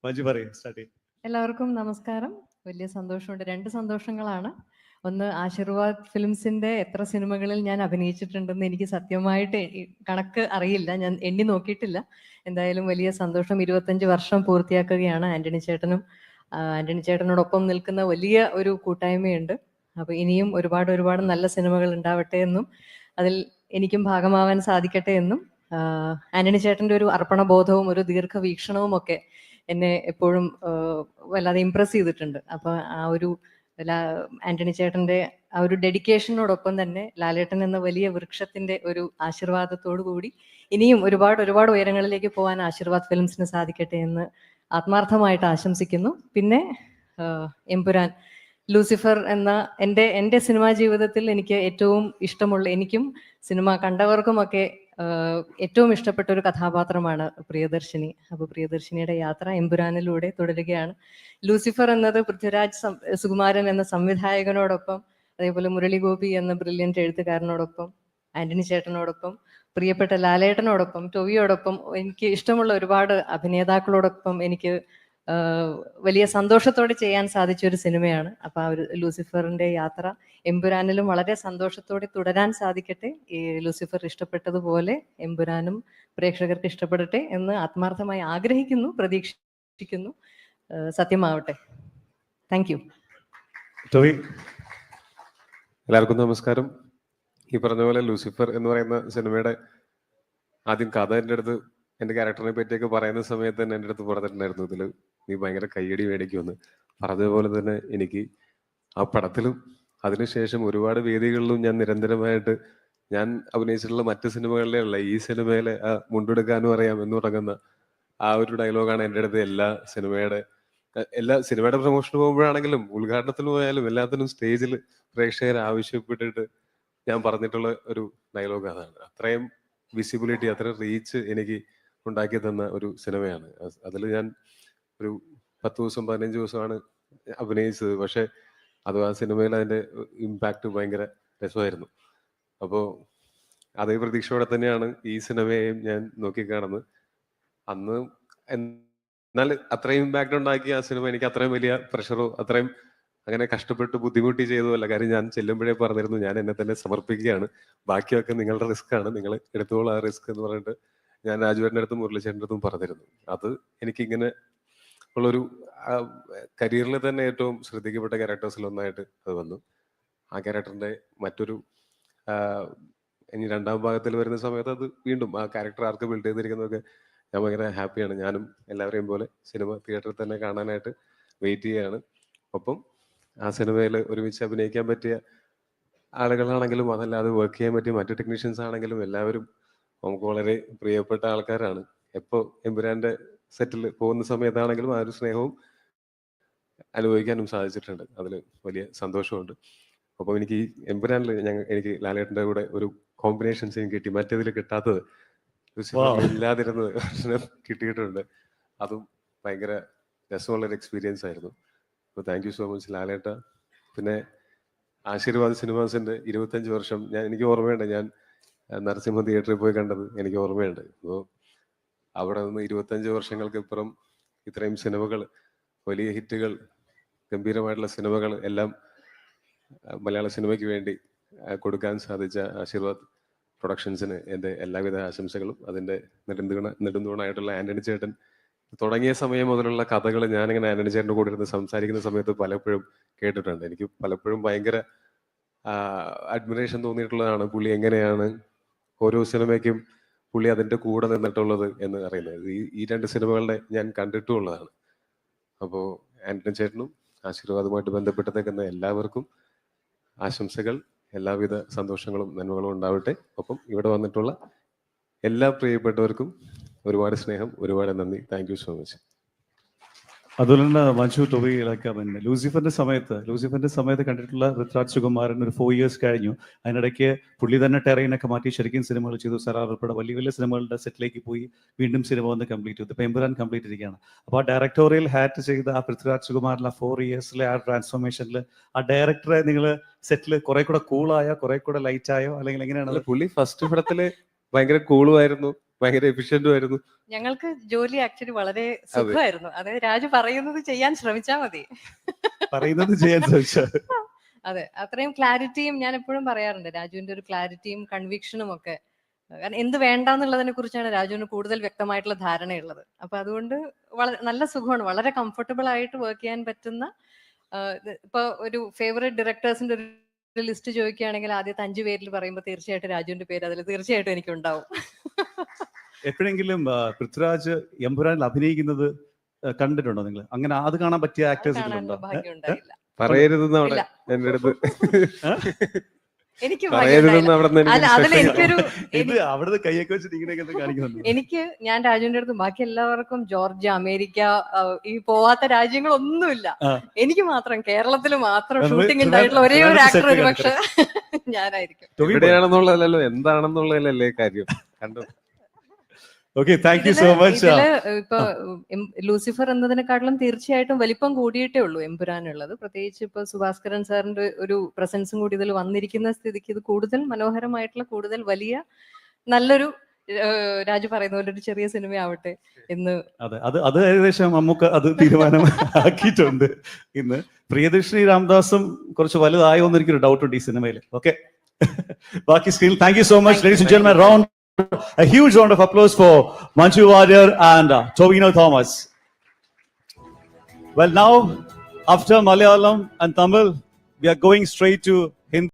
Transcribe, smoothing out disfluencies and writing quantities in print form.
മഞ്ജു പറയും, സ്റ്റാർട്ട് ചെയ്യും. എല്ലാവർക്കും നമസ്കാരം. വലിയ സന്തോഷമുണ്ട്. 2 സന്തോഷങ്ങളാണ്. ഒന്ന്, ആശീർവാദ് ഫിലിംസിന്റെ എത്ര സിനിമകളിൽ ഞാൻ അഭിനയിച്ചിട്ടുണ്ടെന്ന് എനിക്ക് സത്യമായിട്ട് കണക്ക് അറിയില്ല, ഞാൻ എണ്ണി നോക്കിയിട്ടില്ല. എന്തായാലും വലിയ സന്തോഷം. 25 വർഷം പൂർത്തിയാക്കുകയാണ് ആന്റണി ചേട്ടനും. ആന്റണി ചേട്ടനോടൊപ്പം നിൽക്കുന്ന വലിയ ഒരു കൂട്ടായ്മയുണ്ട്. അപ്പോൾ ഇനിയും ഒരുപാട് ഒരുപാട് നല്ല സിനിമകൾ ഉണ്ടാവട്ടെ എന്നും അതിൽ എനിക്കും ഭാഗമാവാൻ സാധിക്കട്ടെ എന്നും ആന്റണി ചേട്ടൻ്റെ ഒരു അർപ്പണബോധവും ഒരു ദീർഘവീക്ഷണവും ഒക്കെ എന്നെ എപ്പോഴും വല്ലാതെ ഇമ്പ്രസ് ചെയ്തിട്ടുണ്ട്. അപ്പോൾ ആ ഒരു ആന്റണി ചേട്ടൻ്റെ ആ ഒരു ഡെഡിക്കേഷനോടൊപ്പം തന്നെ ലാലേട്ടൻ എന്ന വലിയ വൃക്ഷത്തിൻ്റെ ഒരു ആശീർവാദത്തോടു കൂടി ഇനിയും ഒരുപാട് ഒരുപാട് ഉയരങ്ങളിലേക്ക് പോകാൻ ആശീർവാദ് ഫിലിംസിന് സാധിക്കട്ടെ എന്ന് ആത്മാർത്ഥമായിട്ട് ആശംസിക്കുന്നു. പിന്നെ എമ്പുരാൻ, ലൂസിഫർ എന്ന എൻ്റെ സിനിമാ ജീവിതത്തിൽ എനിക്ക് ഏറ്റവും ഇഷ്ടമുള്ള, എനിക്കും സിനിമ കണ്ടവർക്കുമൊക്കെ ഏറ്റവും ഇഷ്ടപ്പെട്ട ഒരു കഥാപാത്രമാണ് പ്രിയദർശിനി. അപ്പോൾ പ്രിയദർശിനിയുടെ യാത്ര എമ്പുരാനിലൂടെ തുടരുകയാണ്. ലൂസിഫർ എന്നത് പൃഥ്വിരാജ് സുകുമാരൻ എന്ന സംവിധായകനോടൊപ്പം, അതേപോലെ മുരളി ഗോപി എന്ന ബ്രില്യൻ്റ് എഴുത്തുകാരനോടൊപ്പം, ആന്റണി ചേട്ടനോടൊപ്പം, പ്രിയപ്പെട്ട ലാലേട്ടനോടൊപ്പം, ടൊവിയോടൊപ്പം, എനിക്ക് ഇഷ്ടമുള്ള ഒരുപാട് അഭിനേതാക്കളോടൊപ്പം എനിക്ക് വലിയ സന്തോഷത്തോടെ ചെയ്യാൻ സാധിച്ച ഒരു സിനിമയാണ്. അപ്പോൾ ആ ഒരു ലൂസിഫറിൻ്റെ യാത്ര എമ്പുരാനിലും വളരെ സന്തോഷത്തോടെ തുടരാൻ സാധിക്കട്ടെ. ഈ ലൂസിഫർ ഇഷ്ടപ്പെട്ടതുപോലെ എമ്പുരാനും പ്രേക്ഷകർക്ക് ഇഷ്ടപ്പെടട്ടെ എന്ന് ആത്മാർത്ഥമായി ആഗ്രഹിക്കുന്നു, പ്രതീക്ഷിക്കുന്നു. സത്യമാവട്ടെ. Thank you. എല്ലാവർക്കും നമസ്കാരം. ഈ പറഞ്ഞ പോലെ ലൂസിഫർ എന്ന് പറയുന്ന സിനിമയുടെ ആദ്യം കഥ എൻ്റെ അടുത്ത്, എൻ്റെ ക്യാരക്ടറിനെ പറ്റിയൊക്കെ പറയുന്ന സമയത്ത് തന്നെ എൻ്റെ അടുത്ത് പറഞ്ഞിട്ടുണ്ടായിരുന്നു, ഇതിൽ നീ ഭയങ്കര കയ്യടി മേടിക്കുമെന്ന്. പറഞ്ഞതുപോലെ തന്നെ എനിക്ക് ആ പടത്തിലും അതിനുശേഷം ഒരുപാട് വേദികളിലും ഞാൻ നിരന്തരമായിട്ട് ഞാൻ അഭിനയിച്ചിട്ടുള്ള മറ്റ് സിനിമകളിലുള്ള ഈ സിനിമയിലെ ആ മുണ്ടെടുക്കാനും അറിയാം എന്ന് തുടങ്ങുന്ന ആ ഒരു ഡയലോഗാണ് എൻ്റെ അടുത്ത് എല്ലാ സിനിമയുടെ പ്രൊമോഷന് പോകുമ്പോഴാണെങ്കിലും ഉദ്ഘാടനത്തിന് പോയാലും എല്ലാത്തിനും സ്റ്റേജിൽ പ്രേക്ഷകർ ആവശ്യപ്പെട്ടിട്ട് ഞാൻ പറഞ്ഞിട്ടുള്ള ഒരു ഡയലോഗ് അതാണ്. അത്രയും വിസിബിലിറ്റി, അത്രയും റീച്ച് എനിക്ക് ഉണ്ടാക്കി തന്ന ഒരു സിനിമയാണ്. അതിൽ ഞാൻ ഒരു 10 ദിവസം 15 ദിവസമാണ് അഭിനയിച്ചത്. പക്ഷെ അത് ആ സിനിമയിൽ അതിൻ്റെ ഇമ്പാക്റ്റ് ഭയങ്കര രസമായിരുന്നു. അപ്പോൾ അതേ പ്രതീക്ഷയോടെ തന്നെയാണ് ഈ സിനിമയെയും ഞാൻ നോക്കിക്കാണുന്നത്. അന്ന് എന്നാൽ അത്രയും ഇമ്പാക്റ്റ് ഉണ്ടാക്കിയ ആ സിനിമ എനിക്ക് അത്രയും വലിയ പ്രഷറോ അത്രയും അങ്ങനെ കഷ്ടപ്പെട്ട് ബുദ്ധിമുട്ടി ചെയ്തതല്ല. കാര്യം ഞാൻ ചെല്ലുമ്പോഴേ പറഞ്ഞിരുന്നു, ഞാൻ എന്നെ തന്നെ സമർപ്പിക്കുകയാണ്, ബാക്കിയൊക്കെ നിങ്ങളുടെ റിസ്ക് ആണ്, നിങ്ങൾ എടുത്തോളൂ ആ റിസ്ക് എന്ന് പറഞ്ഞിട്ട് ഞാൻ രാജുവേട്ടൻ്റെ അടുത്തും മുരളിച്ചേട്ടൻ്റെ അടുത്തും പറഞ്ഞിരുന്നു. അത് എനിക്കിങ്ങനെ ഉള്ളൊരു കരിയറിൽ തന്നെ ഏറ്റവും ശ്രദ്ധിക്കപ്പെട്ട ക്യാരക്ടേഴ്സിൽ ഒന്നായിട്ട് അത് വന്നു. ആ ക്യാരക്ടറിന്റെ മറ്റൊരു ഇനി 2ാം ഭാഗത്തിൽ വരുന്ന സമയത്ത് അത് വീണ്ടും ആ ക്യാരക്ടർ ആർക്ക് ബിൽഡ് ചെയ്തിരിക്കുന്നതൊക്കെ ഞാൻ ഭയങ്കര ഹാപ്പിയാണ്. ഞാനും എല്ലാവരെയും പോലെ സിനിമ തിയേറ്ററിൽ തന്നെ കാണാനായിട്ട് വെയിറ്റ് ചെയ്യുകയാണ്. ഒപ്പം ആ സിനിമയിൽ ഒരുമിച്ച് അഭിനയിക്കാൻ പറ്റിയ ആളുകളാണെങ്കിലും അതല്ലാതെ വർക്ക് ചെയ്യാൻ പറ്റിയ മറ്റു ടെക്നീഷ്യൻസ് ആണെങ്കിലും എല്ലാവരും നമുക്ക് വളരെ പ്രിയപ്പെട്ട ആൾക്കാരാണ്. എപ്പോൾ എമ്പുരാന്റെ സെറ്റിൽ പോകുന്ന സമയത്താണെങ്കിലും ആ ഒരു സ്നേഹവും അനുഭവിക്കാനും സാധിച്ചിട്ടുണ്ട്. അതിൽ വലിയ സന്തോഷമുണ്ട്. അപ്പോൾ എനിക്ക് ഈ എമ്പുരാനിൽ എനിക്ക് ലാലേട്ടൻ്റെ കൂടെ ഒരു കോമ്പിനേഷൻ സീൻ കിട്ടി, മറ്റേതിൽ കിട്ടാത്തത്, ഇല്ലാതിരുന്നത് കിട്ടിയിട്ടുണ്ട്. അതും ഭയങ്കര രസമുള്ളൊരു എക്സ്പീരിയൻസ് ആയിരുന്നു. അപ്പോൾ താങ്ക് യു സോ മച്ച് ലാലേട്ട. പിന്നെ ആശീർവാദ് സിനിമാസിൻ്റെ 25 വർഷം എനിക്ക് ഓർമ്മയുണ്ട്. ഞാൻ നരസിംഹ തിയേറ്ററിൽ പോയി കണ്ടത് എനിക്ക് ഓർമ്മയുണ്ട്. അപ്പോൾ അവിടെ നിന്ന് 25 വർഷങ്ങൾക്കിപ്പുറം ഇത്രയും സിനിമകൾ, വലിയ ഹിറ്റുകൾ, ഗംഭീരമായിട്ടുള്ള സിനിമകൾ എല്ലാം മലയാള സിനിമയ്ക്ക് വേണ്ടി കൊടുക്കാൻ സാധിച്ച ആശീർവാദ് പ്രൊഡക്ഷൻസിന് എൻ്റെ എല്ലാവിധ ആശംസകളും. അതിൻ്റെ നെടുന്തൂണായിട്ടുള്ള ആന്റണി ചേട്ടൻ തുടങ്ങിയ സമയം മുതലുള്ള കഥകൾ ഞാനിങ്ങനെ ആന്റണി ചേട്ടൻ്റെ കൂടെ ഇരുന്ന് സംസാരിക്കുന്ന സമയത്ത് പലപ്പോഴും കേട്ടിട്ടുണ്ട്. എനിക്ക് പലപ്പോഴും ഭയങ്കര അഡ്മിറേഷൻ തോന്നിയിട്ടുള്ളതാണ് പുള്ളി എങ്ങനെയാണ് ഓരോ സിനിമയ്ക്കും പുള്ളി അതിൻ്റെ കൂടെ നിന്നിട്ടുള്ളത് എന്ന് അറിയുന്നത്. ഈ 2 സിനിമകളുടെ ഞാൻ കണ്ടിട്ടുള്ളതാണ്. അപ്പോൾ ആന്റണി ചേട്ടനും ആശീർവാദവുമായിട്ട് ബന്ധപ്പെട്ട് നിൽക്കുന്ന എല്ലാവർക്കും ആശംസകൾ, എല്ലാവിധ സന്തോഷങ്ങളും നന്മകളും ഉണ്ടാവട്ടെ. ഒപ്പം ഇവിടെ വന്നിട്ടുള്ള എല്ലാ പ്രിയപ്പെട്ടവർക്കും ഒരുപാട് സ്നേഹം, ഒരുപാട് നന്ദി. Thank you so much. അതുപോലെ തന്നെ മഞ്ജു, ടൊവിയിലൊക്കെ പിന്നെ ലൂസിഫറിന്റെ സമയത്ത് കണ്ടിട്ടുള്ള പൃഥ്വിരാജ് സുകുമാരൻ ഒരു 4 years കഴിഞ്ഞു. അതിനിടയ്ക്ക് പുള്ളി തന്നെ ടെറൈനൊക്കെ മാറ്റി ശരിക്കും സിനിമകൾ ചെയ്തു. സറാർ ഉൾപ്പെടെ വലിയ വലിയ സിനിമകളുടെ സെറ്റിലേക്ക് പോയി വീണ്ടും സിനിമ വന്ന് കംപ്ലീറ്റ് ചെയ്തു. ഇപ്പം എമ്പുരാൻ കംപ്ലീറ്റ് ഇരിക്കുകയാണ്. അപ്പോൾ ആ ഡയറക്ടോറിയൽ ഹാറ്റ് ചെയ്ത ആ പൃഥ്വിരാജ് സുകുമാരൻ 4 yearsലെ ആ ട്രാൻസ്ഫോർമേഷനിൽ ആ ഡയറക്ടറെ നിങ്ങൾ സെറ്റിൽ കുറെ കൂടെ കൂളായോ, കുറെ കൂടെ ലൈറ്റ് ആയോ, അല്ലെങ്കിൽ എങ്ങനെയാണ്? പുള്ളി ഫസ്റ്റ് പടത്തില് ഭയങ്കര കൂളുമായിരുന്നു. ഭയങ്കര എഫിഷ്യന്റും ആയിരുന്നു. ഞങ്ങൾക്ക് ജോലി ആക്ച്വലി വളരെ സുഖമായിരുന്നു. അതായത് രാജു പറയുന്നത് ചെയ്യാൻ ശ്രമിച്ചാൽ മതി. പറയുന്നത് ചെയ്യാൻ ശ്രമിച്ചാൽ. അതെ, അത്രയും ക്ലാരിറ്റിയും ഞാൻ എപ്പോഴും പറയാറുണ്ട്, രാജുവിന്റെ ഒരു ക്ലാരിറ്റിയും കൺവിക്ഷനും ഒക്കെ. കാരണം എന്ത് വേണ്ടെന്നുള്ളതിനെ കുറിച്ചാണ് രാജുവിന് കൂടുതൽ വ്യക്തമായിട്ടുള്ള ധാരണയുള്ളത്. അപ്പൊ അതുകൊണ്ട് വളരെ നല്ല സുഖമാണ്, വളരെ കംഫർട്ടബിൾ ആയിട്ട് വർക്ക് ചെയ്യാൻ പറ്റുന്ന. ഇപ്പൊ ഒരു ഫേവറേറ്റ് ഡയറക്ടേഴ്സിന്റെ ഒരു ലിസ്റ്റ് ചോദിക്കുകയാണെങ്കിൽ ആദ്യത്തെ 5 പേരിൽ പറയുമ്പോൾ തീർച്ചയായിട്ടും രാജുവിന്റെ പേര് അതിൽ തീർച്ചയായിട്ടും എനിക്കുണ്ടാവും. എപ്പോഴെങ്കിലും പൃഥ്വിരാജ് എമ്പുരാനിൽ അഭിനയിക്കുന്നത് കണ്ടിട്ടുണ്ടോ നിങ്ങൾ? അങ്ങനെ അത് കാണാൻ പറ്റിയ ആക്ടേഴ്സ് ഉണ്ടോ? ഭാഗ്യം ഉണ്ടായില്ല. പറയരുതെന്ന് അവിടെ എന്റെ അടുത്ത് എനിക്ക് പറയരുതെന്ന് അവിടെ അല്ല, അതിൽ എനിക്കൊരു ഇത് അവിടുന്ന് കൈയൊക്കെ വെച്ചിട്ട് ഇങ്ങനെയൊക്കെ കാണിക്കുന്നുണ്ട്. എനിക്ക് ഞാൻ രാജുവിന്റെ അടുത്ത് ബാക്കി എല്ലാവർക്കും ജോർജ്, അമേരിക്ക, ഈ പോവാത്ത രാജ്യങ്ങളൊന്നുമില്ല. എനിക്ക് മാത്രം കേരളത്തിൽ മാത്രം ഷൂട്ടിംഗ് ഉണ്ടായിട്ടുള്ള ഒരേ ഒരു ആക്ടർ ഒരു പക്ഷെ ഞാനായിരിക്കും. എവിടെയാണെന്നുള്ളതല്ലോ എന്താണെന്നുള്ളതല്ലേ കാര്യം. കണ്ടു. Okay, thank you so much. ഇപ്പൊ ലൂസിഫർ എന്നതിനെക്കാട്ടിലും തീർച്ചയായിട്ടും വലിപ്പം കൂടിയിട്ടേ ഉള്ളൂ എമ്പുരാനുള്ളത്. പ്രത്യേകിച്ച് ഇപ്പൊ സുഭാസ്കരൻ സാറിന്റെ ഒരു പ്രസൻസും കൂടി ഇതിൽ വന്നിരിക്കുന്ന സ്ഥിതിക്ക് ഇത് കൂടുതൽ മനോഹരമായിട്ടുള്ള, കൂടുതൽ വലിയ നല്ലൊരു, രാജു പറയുന്ന പോലെ ഒരു ചെറിയ സിനിമയാവട്ടെ എന്ന്. അതെ, അത് ഏകദേശം നമുക്ക് അത് തീരുമാനം ആക്കിയിട്ടുണ്ട്. ഇന്ന് പ്രിയദർശിനി രാംദാസും കുറച്ച് വലുതായോ എന്ന് എനിക്കൊരു ഡൗട്ട് ഉണ്ട് ഈ സിനിമയിൽ. ഓക്കെ, ബാക്കി screen. Thank you so much ladies and gentlemen. Round a huge round of applause for Manju Warrier and Tovino Thomas. Well, now after Malayalam and Tamil, we are going straight to